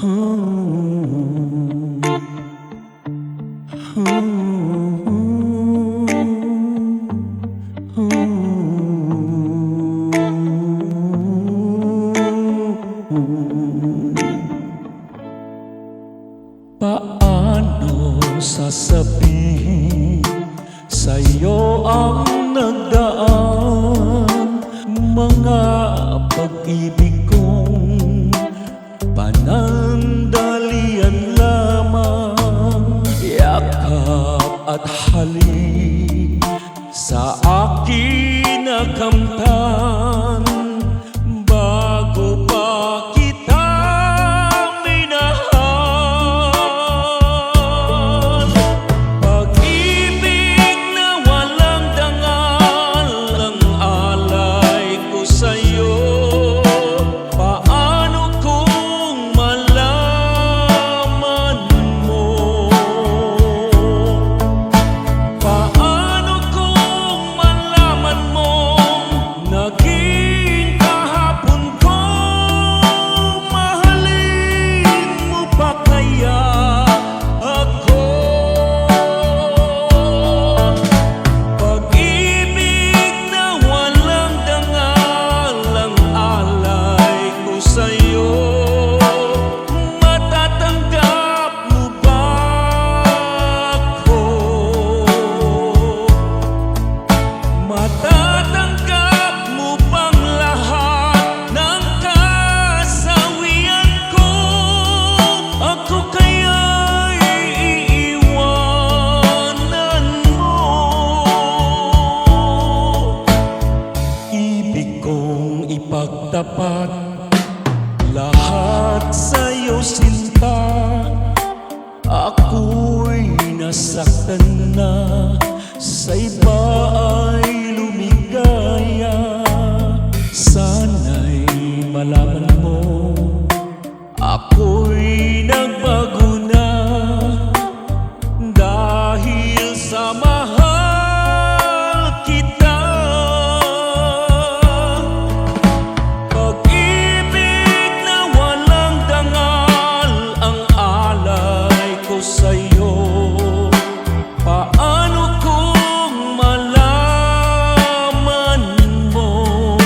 Paano sasabihin sa'yo ang nagdaan? Mga pag-ibig kong panandalian lamang. Yakap at halik sa akin na kamtan, bago pa kita minahal. Pag-ibig na walang dangal ang alay ko sa'yo. Paano kung malaman mo? Paano kung malaman mo? Naging kahapon ko, mahalin mo pa kaya ako? Pag-ibig na walang dangal ang alay ko sa'yo. Matatanggap mo ba ako? Matatanggap mo bang lahat ng kasawian ko? Ako kaya'y iiwanan mo? Ibig kong ipagtapat lahat sa'yo, sinta. Ako'y nasaktan na, sa iba ay lumigaya. Sana'y malaman mo, ako'y nagbago na dahil sa mahal kita. Pag-ibig na walang dangal ang alay ko sa'yo. Paano kung malaman mo?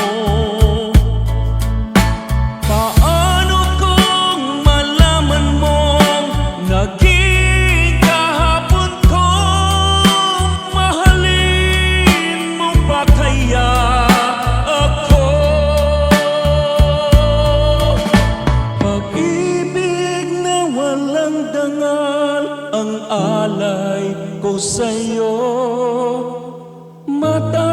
Paano kung malaman mo? Naging kahapon ko, mahalin mo pa kaya ako? Pag-ibig na walang dangal ang alay ko sa'yo. Mata